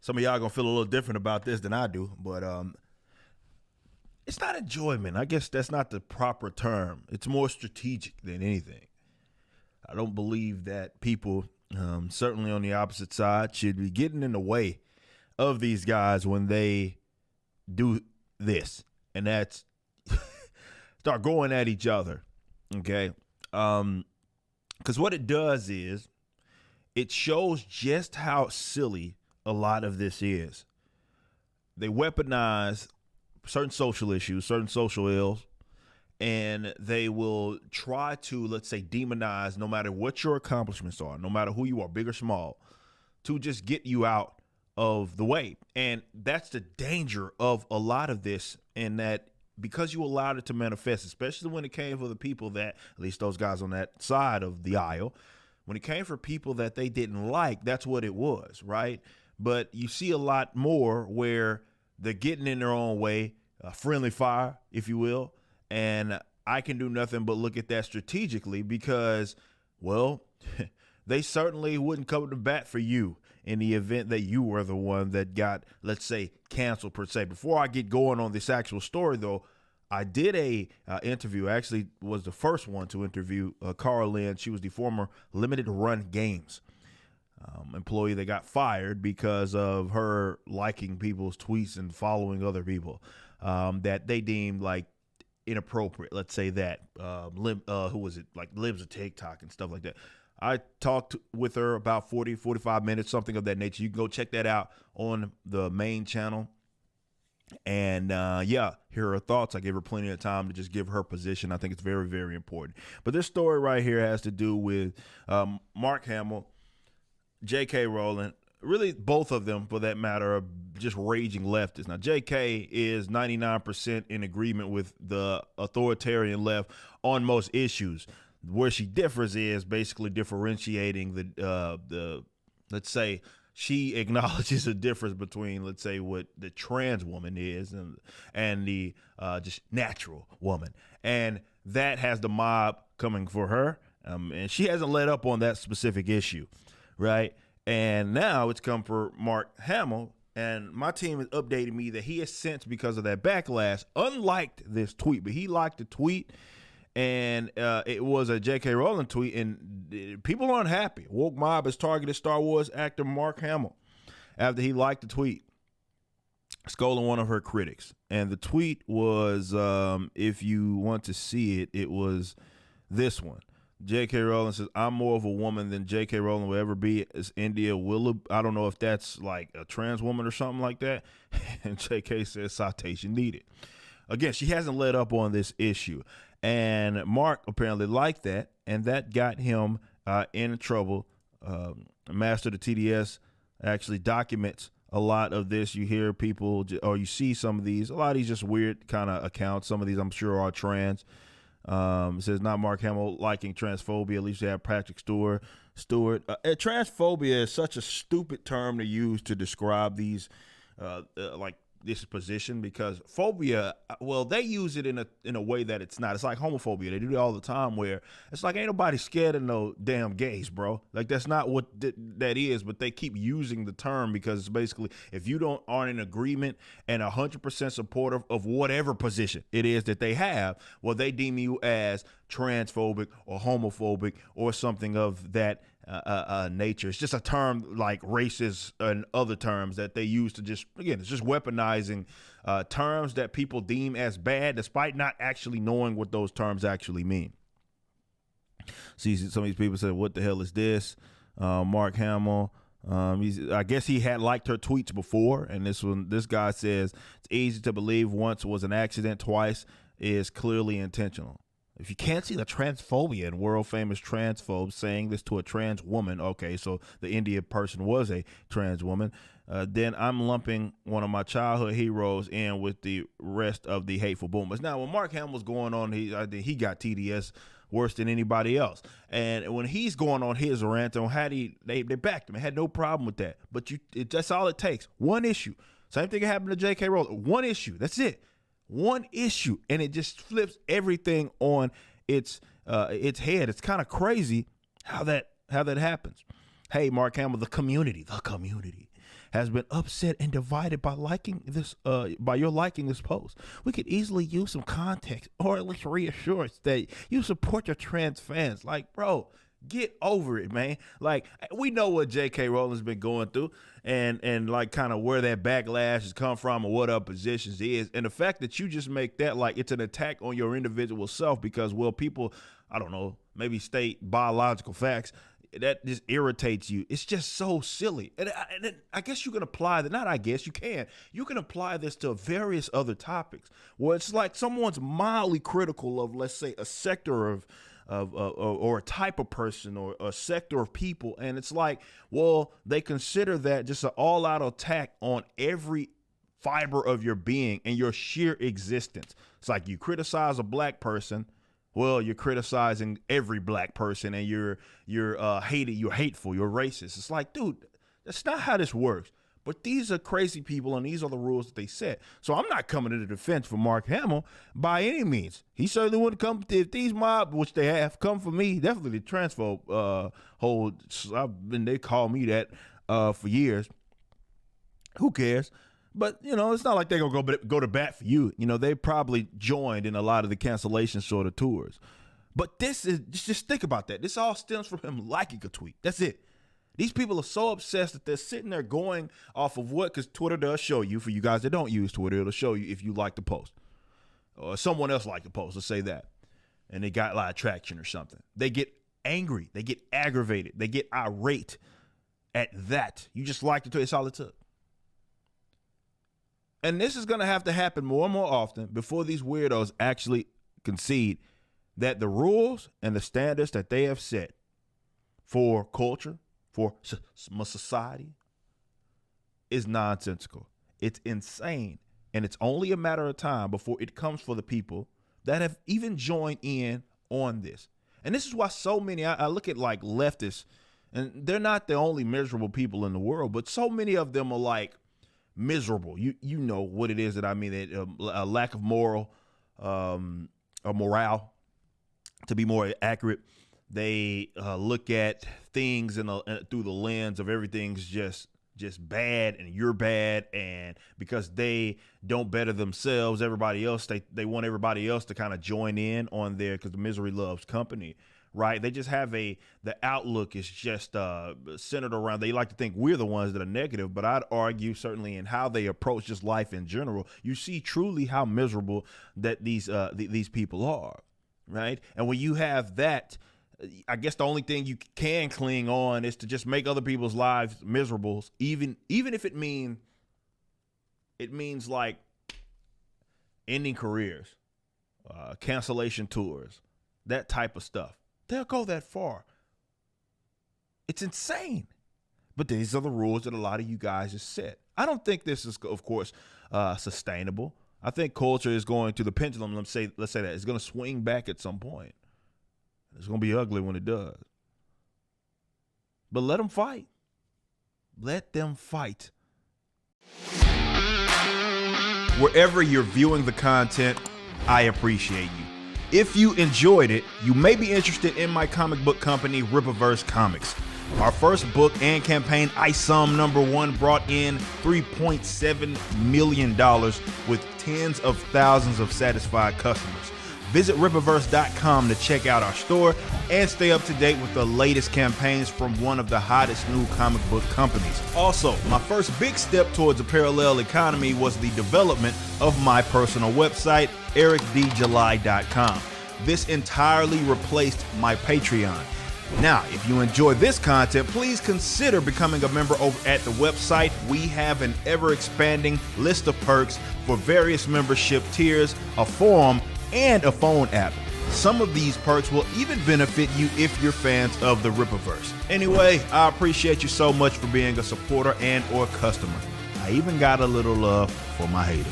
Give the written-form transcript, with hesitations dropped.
Some of y'all gonna feel a little different about this than I do, but it's not enjoyment. I guess that's not the proper term. It's more strategic than anything. I don't believe that people, certainly on the opposite side, should be getting in the way of these guys when they do this, and that's start going at each other. Okay, because what it does is it shows just how silly a lot of this is. They weaponize certain social issues, certain social ills, and they will try to, let's say, demonize no matter what your accomplishments are, no matter who you are, big or small, to just get you out of the way. And that's the danger of a lot of this, in that because you allowed it to manifest, especially when it came for the people that, at least those guys on that side of the aisle, when it came for people that they didn't like, that's what it was, right? But you see a lot more where they're getting in their own way, friendly fire, if you will. And I can do nothing but look at that strategically because, well, they certainly wouldn't come to bat for you in the event that you were the one that got, let's say, canceled per se. Before I get going on this actual story, though, I did a interview. I actually was the first one to interview Cara Lynn. She was the former Limited Run Games employee that got fired because of her liking people's tweets and following other people that they deemed like inappropriate. Let's say that. Who was it? Like Libs of TikTok and stuff like that. I talked with her about 40, 45 minutes, something of that nature. You can go check that out on the main channel. And yeah, here are her thoughts. I gave her plenty of time to just give her position. I think it's very, very important. But this story right here has to do with Mark Hamill, J.K. Rowling, really both of them for that matter are just raging leftists. Now, J.K. is 99% in agreement with the authoritarian left on most issues. Where she differs is basically differentiating the let's say, she acknowledges a difference between, let's say, what the trans woman is and the just natural woman. And that has the mob coming for her. And she hasn't let up on that specific issue, right? And now it's come for Mark Hamill. And my team has updated me that he has since, because of that backlash, unliked this tweet. But he liked the tweet. And it was a J.K. Rowling tweet, and people aren't happy. Woke mob has targeted Star Wars actor Mark Hamill after he liked the tweet, scolding one of her critics. And the tweet was, if you want to see it, it was this one. J.K. Rowling says, "I'm more of a woman than J.K. Rowling will ever be as India Willab." I don't know if that's like a trans woman or something like that. And J.K. says, "Citation needed." Again, she hasn't let up on this issue. And Mark apparently liked that, and that got him in trouble. Master of the TDS actually documents a lot of this. You hear people, or you see some of these, a lot of these just weird kind of accounts. Some of these I'm sure are trans. It says, not Mark Hamill liking transphobia. At least you have Patrick Stewart. Transphobia is such a stupid term to use to describe these like this position, because phobia, well, they use it in a way that it's not. It's like homophobia. They do it all the time, where it's like ain't nobody scared of no damn gays, bro. Like that's not what that is, but they keep using the term because it's basically, if you aren't in agreement and 100% supportive of whatever position it is that they have, well, they deem you as transphobic or homophobic or something of that nature. It's just a term like racist and other terms that they use to just, again, it's just weaponizing terms that people deem as bad despite not actually knowing what those terms actually mean. See, some of these people say, what the hell is this? Mark Hamill, I guess he had liked her tweets before, and this guy says, it's easy to believe once was an accident, twice is clearly intentional. If you can't see the transphobia in world famous transphobes saying this to a trans woman, okay, so the India person was a trans woman, then I'm lumping one of my childhood heroes in with the rest of the hateful boomers. Now, when Mark Hamill was going on, I think he got TDS worse than anybody else. And when he's going on his rant on how they backed him, had no problem with that. But that's all it takes. One issue. Same thing happened to J.K. Rowling. One issue. That's it. One issue, and it just flips everything on its head. It's kind of crazy how that happens. Hey, Mark Hamill, the community. has been upset and divided by your liking this post. We could easily use some context or at least reassurance that you support your trans fans. Like, bro, get over it, man. Like, we know what J.K. Rowling's been going through and like kind of where that backlash has come from and what her positions is. And the fact that you just make that like it's an attack on your individual self because, well, people, I don't know, maybe state biological facts, that just irritates you. It's just so silly. And I guess you can apply that. Not I guess, you can. You can apply this to various other topics where it's like someone's mildly critical of, let's say, a sector of or a type of person or a sector of people. And it's like, well, they consider that just an all-out attack on every fiber of your being and your sheer existence. It's like you criticize a black person, well, you're criticizing every black person and you're hateful, you're racist. It's like, dude, that's not how this works. But these are crazy people and these are the rules that they set. So I'm not coming to the defense for Mark Hamill by any means. He certainly wouldn't come if these mob, which they have, come for me. Definitely the transphobe they call me that for years. Who cares? But, you know, it's not like they're going to go to bat for you. You know, they probably joined in a lot of the cancellation sort of tours. But this is, just think about that. This all stems from him liking a tweet. That's it. These people are so obsessed that they're sitting there going off of what, because Twitter does show you, for you guys that don't use Twitter, it'll show you if you like the post. Or someone else liked the post, let's say that. And they got a lot of traction or something. They get angry. They get aggravated. They get irate at that. You just liked it. It's all it took. And this is going to have to happen more and more often before these weirdos actually concede that the rules and the standards that they have set for culture, for society, is nonsensical. It's insane. And it's only a matter of time before it comes for the people that have even joined in on this. And this is why so many, I look at like leftists, and they're not the only miserable people in the world, but so many of them are like, miserable. You know what it is that I mean, a lack of morale, to be more accurate. They look at things through the lens of everything's just bad and you're bad, and because they don't better themselves, everybody else, they want everybody else to kind of join in on there because the misery loves company. Right? They just have the outlook is just centered around, they like to think we're the ones that are negative, but I'd argue certainly in how they approach just life in general, you see truly how miserable that these people are, right? And when you have that, I guess the only thing you can cling on is to just make other people's lives miserable, even if it means like ending careers, cancellation tours, that type of stuff. They'll go that far. It's insane. But these are the rules that a lot of you guys have set. I don't think this is, of course, sustainable. I think culture is going to, the pendulum, let's say that, it's going to swing back at some point. It's going to be ugly when it does. But let them fight. Let them fight. Wherever you're viewing the content, I appreciate you. If you enjoyed it, you may be interested in my comic book company, Rippaverse Comics. Our first book and campaign, ISOM #1, brought in $3.7 million with tens of thousands of satisfied customers. Visit Rippaverse.com to check out our store and stay up to date with the latest campaigns from one of the hottest new comic book companies. Also, my first big step towards a parallel economy was the development of my personal website, ericdjuly.com. This entirely replaced my Patreon. Now, if you enjoy this content, please consider becoming a member over at the website. We have an ever-expanding list of perks for various membership tiers, a forum, and a phone app. Some of these perks will even benefit you if you're fans of the Rippaverse. Anyway, I appreciate you so much for being a supporter and or customer. I even got a little love for my haters.